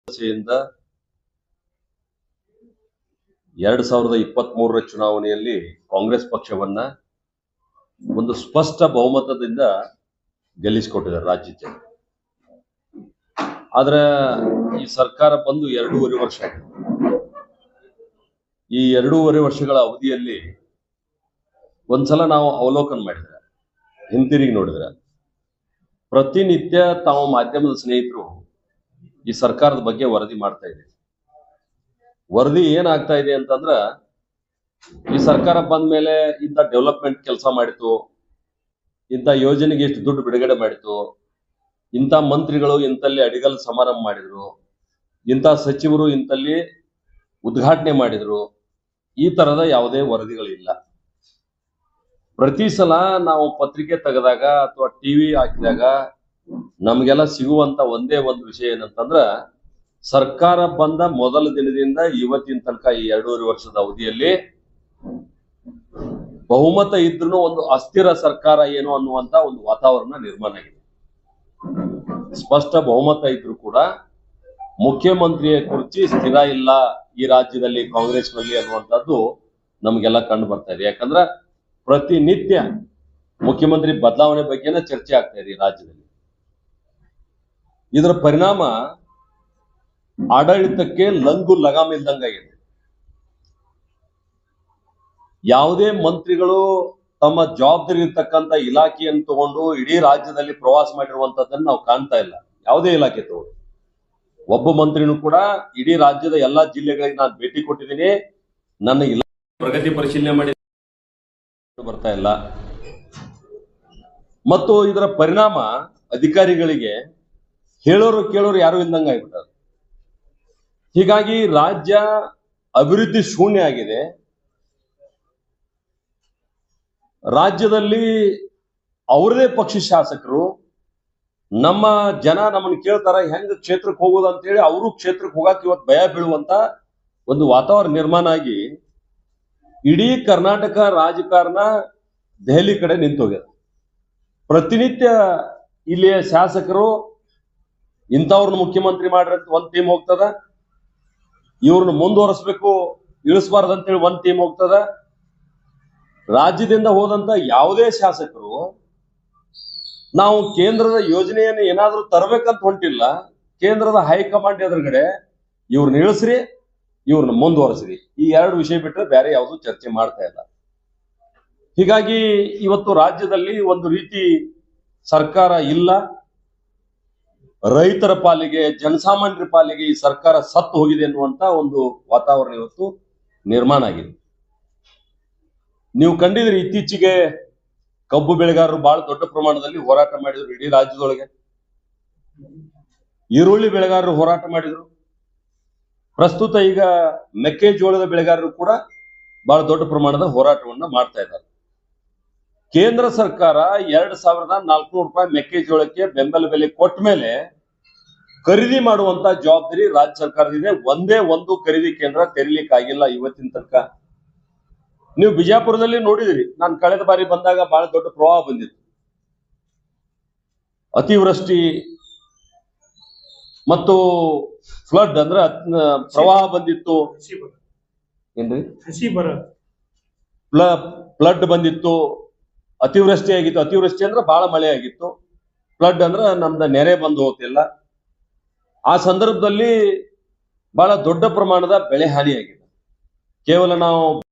ಯಿಂದ 2023ರ ಚುನಾವಣೆಯಲ್ಲಿ ಕಾಂಗ್ರೆಸ್ ಪಕ್ಷವನ್ನ ಒಂದು ಸ್ಪಷ್ಟ ಬಹುಮತದಿಂದ ಗೆಲ್ಲಿಸಿಕೊಟ್ಟಿದ್ದಾರೆ ರಾಜ್ಯಕ್ಕೆ. ಆದ್ರೆ ಈ ಸರ್ಕಾರ ಬಂದು 2.5 ವರ್ಷ ಆಗಿದೆ. ಈ 2.5 ವರ್ಷಗಳ ಅವಧಿಯಲ್ಲಿ ಒಂದ್ಸಲ ನಾವು ಅವಲೋಕನ ಮಾಡಿದ್ರೆ, ಹಿಂತಿರುಗಿ ನೋಡಿದ್ರೆ, ಪ್ರತಿನಿತ್ಯ ತಾವು ಮಾಧ್ಯಮದ ಸ್ನೇಹಿತರು ಈ ಸರ್ಕಾರದ ಬಗ್ಗೆ ವರದಿ ಮಾಡ್ತಾ ಇದೆ. ವರದಿ ಏನಾಗ್ತಾ ಇದೆ ಅಂತಂದ್ರ, ಈ ಸರ್ಕಾರ ಬಂದ ಮೇಲೆ ಇಂಥ ಡೆವಲಪ್ಮೆಂಟ್ ಕೆಲಸ ಮಾಡಿತು, ಇಂಥ ಯೋಜನೆಗೆ ಎಷ್ಟು ದುಡ್ಡು ಬಿಡುಗಡೆ ಮಾಡಿತು, ಇಂಥ ಮಂತ್ರಿಗಳು ಇಂತಲ್ಲಿ ಅಡಿಗಲ್ ಸಮಾರಂಭ ಮಾಡಿದ್ರು, ಇಂಥ ಸಚಿವರು ಇಂತಲ್ಲಿ ಉದ್ಘಾಟನೆ ಮಾಡಿದ್ರು, ಈ ತರದ ಯಾವುದೇ ವರದಿಗಳಿಲ್ಲ. ಪ್ರತಿ ಸಲ ನಾವು ಪತ್ರಿಕೆ ತೆಗೆದಾಗ ಅಥವಾ ಟಿವಿ ಹಾಕಿದಾಗ ನಮ್ಗೆಲ್ಲ ಸಿಗುವಂತ ಒಂದೇ ಒಂದು ವಿಷಯ ಏನಂತಂದ್ರ, ಸರ್ಕಾರ ಬಂದ ಮೊದಲ ದಿನದಿಂದ ಇವತ್ತಿನ ತನಕ ಈ 2.5 ವರ್ಷದ ಅವಧಿಯಲ್ಲಿ ಬಹುಮತ ಇದ್ರೂ ಒಂದು ಅಸ್ಥಿರ ಸರ್ಕಾರ ಏನು ಅನ್ನುವಂತ ಒಂದು ವಾತಾವರಣ ನಿರ್ಮಾಣ ಆಗಿದೆ. ಸ್ಪಷ್ಟ ಬಹುಮತ ಇದ್ರೂ ಕೂಡ ಮುಖ್ಯಮಂತ್ರಿಯ ಕುರ್ಚಿ ಸ್ಥಿರ ಇಲ್ಲ ಈ ರಾಜ್ಯದಲ್ಲಿ ಕಾಂಗ್ರೆಸ್ನಲ್ಲಿ ಅನ್ನುವಂಥದ್ದು ನಮ್ಗೆಲ್ಲ ಕಂಡು ಬರ್ತಾ ಇದೆ. ಯಾಕಂದ್ರೆ ಪ್ರತಿನಿತ್ಯ ಮುಖ್ಯಮಂತ್ರಿ ಬದಲಾವಣೆ ಬಗ್ಗೆನೇ ಚರ್ಚೆ ಆಗ್ತಾ ಇದೆ ಈ ರಾಜ್ಯದಲ್ಲಿ. ಇದರ ಪರಿಣಾಮ ಆಡಳಿತಕ್ಕೆ ಲಂಗು ಲಗಾಮ್ ಇಲ್ದಂಗಾಗಿದೆ. ಯಾವುದೇ ಮಂತ್ರಿಗಳು ತಮ್ಮ ಜವಾಬ್ದಾರಿ ಇರ್ತಕ್ಕಂಥ ಇಲಾಖೆಯನ್ನು ತಗೊಂಡು ಇಡೀ ರಾಜ್ಯದಲ್ಲಿ ಪ್ರವಾಸ ಮಾಡಿರುವಂತದ್ದನ್ನು ನಾವು ಕಾಣ್ತಾ ಇಲ್ಲ. ಯಾವುದೇ ಇಲಾಖೆ ತಗೊಂಡು ಒಬ್ಬ ಮಂತ್ರಿನೂ ಕೂಡ ಇಡೀ ರಾಜ್ಯದ ಎಲ್ಲಾ ಜಿಲ್ಲೆಗಳಿಗೆ ನಾನು ಭೇಟಿ ಕೊಟ್ಟಿದ್ದೀನಿ, ನನ್ನ ಇಲಾಖೆ ಪ್ರಗತಿ ಪರಿಶೀಲನೆ ಮಾಡಿ ಬರ್ತಾ ಇಲ್ಲ. ಮತ್ತು ಇದರ ಪರಿಣಾಮ ಅಧಿಕಾರಿಗಳಿಗೆ ಹೇಳೋರು ಕೇಳೋರು ಯಾರು ಇಲ್ದಂಗ ಆಗ್ಬಿಟ್ಟಾರೆ. ಹೀಗಾಗಿ ರಾಜ್ಯ ಅಭಿವೃದ್ಧಿ ಶೂನ್ಯ ಆಗಿದೆ. ರಾಜ್ಯದಲ್ಲಿ ಅವರದೇ ಪಕ್ಷ ಶಾಸಕರು, ನಮ್ಮ ಜನ ನಮ್ಮನ್ನು ಕೇಳ್ತಾರ ಹೆಂಗ್ ಕ್ಷೇತ್ರಕ್ಕೆ ಹೋಗೋದು ಅಂತೇಳಿ ಅವರು ಕ್ಷೇತ್ರಕ್ಕೆ ಹೋಗಕ್ಕೆ ಇವತ್ತು ಭಯ ಬೀಳುವಂತ ಒಂದು ವಾತಾವರಣ ನಿರ್ಮಾಣ ಆಗಿ ಇಡೀ ಕರ್ನಾಟಕ ರಾಜಕಾರಣ ದೆಹಲಿ ಕಡೆ ನಿಂತೋಗ್ಯದ. ಪ್ರತಿನಿತ್ಯ ಇಲ್ಲಿಯ ಶಾಸಕರು ಇಂಥವ್ರನ್ನ ಮುಖ್ಯಮಂತ್ರಿ ಮಾಡ್ರಿ ಒಂದ್ ಟೀಮ್ ಹೋಗ್ತದ, ಇವ್ರನ್ನ ಮುಂದುವರಿಸ್ಬೇಕು ಇಳಿಸಬಾರ್ದಂತೇಳಿ ಒಂದ್ ಟೀಮ್ ಹೋಗ್ತದ. ರಾಜ್ಯದಿಂದ ಹೋದಂತ ಯಾವುದೇ ಶಾಸಕರು ನಾವು ಕೇಂದ್ರದ ಯೋಜನೆಯನ್ನು ಏನಾದ್ರೂ ತರಬೇಕಂತ ಹೊಂಟಿಲ್ಲ, ಕೇಂದ್ರದ ಹೈಕಮಾಂಡ್ ಎದುರುಗಡೆ ಇವ್ರನ್ನ ಇಳಿಸ್ರಿ ಇವ್ರನ್ನ ಮುಂದುವರಿಸ್ರಿ, ಈ 2 ವಿಷಯ ಬಿಟ್ಟರೆ ಬೇರೆ ಯಾವುದು ಚರ್ಚೆ ಮಾಡ್ತಾ ಇಲ್ಲ. ಹೀಗಾಗಿ ಇವತ್ತು ರಾಜ್ಯದಲ್ಲಿ ಒಂದು ರೀತಿ ಸರ್ಕಾರ ಇಲ್ಲ. ರೈತರ ಪಾಲಿಗೆ, ಜನಸಾಮಾನ್ಯರ ಪಾಲಿಗೆ ಈ ಸರ್ಕಾರ ಸತ್ತು ಹೋಗಿದೆ ಅನ್ನುವಂತ ಒಂದು ವಾತಾವರಣ ಇವತ್ತು ನಿರ್ಮಾಣ ಆಗಿದೆ. ನೀವು ಕಂಡಿದ್ರಿ, ಇತ್ತೀಚೆಗೆ ಕಬ್ಬು ಬೆಳೆಗಾರರು ಬಹಳ ದೊಡ್ಡ ಪ್ರಮಾಣದಲ್ಲಿ ಹೋರಾಟ ಮಾಡಿದ್ರು ಇಡೀ ರಾಜ್ಯದೊಳಗೆ. ಈರುಳ್ಳಿ ಬೆಳೆಗಾರರು ಹೋರಾಟ ಮಾಡಿದ್ರು. ಪ್ರಸ್ತುತ ಈಗ ಮೆಕ್ಕೆಜೋಳದ ಬೆಳೆಗಾರರು ಕೂಡ ಬಹಳ ದೊಡ್ಡ ಪ್ರಮಾಣದ ಹೋರಾಟವನ್ನ ಮಾಡ್ತಾ ಇದ್ದಾರೆ. ಕೇಂದ್ರ ಸರ್ಕಾರ 2,400 ರೂಪಾಯಿ ಮೆಕ್ಕೆಜೋಳಕ್ಕೆ ಬೆಂಬಲ ಬೆಲೆ ಕೊಟ್ಟ ಮೇಲೆ ಖರೀದಿ ಮಾಡುವಂತ ಜವಾಬ್ದಾರಿ ರಾಜ್ಯ ಸರ್ಕಾರದಿದೆ. ಒಂದೇ ಒಂದು ಖರೀದಿ ಕೇಂದ್ರ ತೆರೀಲಿಕ್ಕಾಗಿಲ್ಲ ಇವತ್ತಿನ ತನಕ. ನೀವು ಬಿಜಾಪುರದಲ್ಲಿ ನೋಡಿದಿರಿ, ನಾನು ಕಳೆದ ಬಾರಿ ಬಂದಾಗ ಬಹಳ ದೊಡ್ಡ ಪ್ರವಾಹ ಬಂದಿತ್ತು. ಅತಿವೃಷ್ಟಿ ಮತ್ತು ಫ್ಲಡ್ ಅಂದ್ರೆ ಪ್ರವಾಹ ಬಂದಿತ್ತು. ಏನ್ರಿ, ಫ್ಲಡ್ ಬಂದಿತ್ತು, ಅತಿವೃಷ್ಟಿ ಆಗಿತ್ತು. ಅತಿವೃಷ್ಟಿ ಅಂದ್ರೆ ಬಹಳ ಮಳೆ ಆಗಿತ್ತು, ಫ್ಲಡ್ ಅಂದ್ರೆ ನಮ್ದ ನೆರೆ ಬಂದು ಹೋಗ್ತಿಲ್ಲ. ಆ ಸಂದರ್ಭದಲ್ಲಿ ಬಹಳ ದೊಡ್ಡ ಪ್ರಮಾಣದ ಬೆಳೆ ಹಾನಿಯಾಗಿದೆ. ಕೇವಲ ನಾವು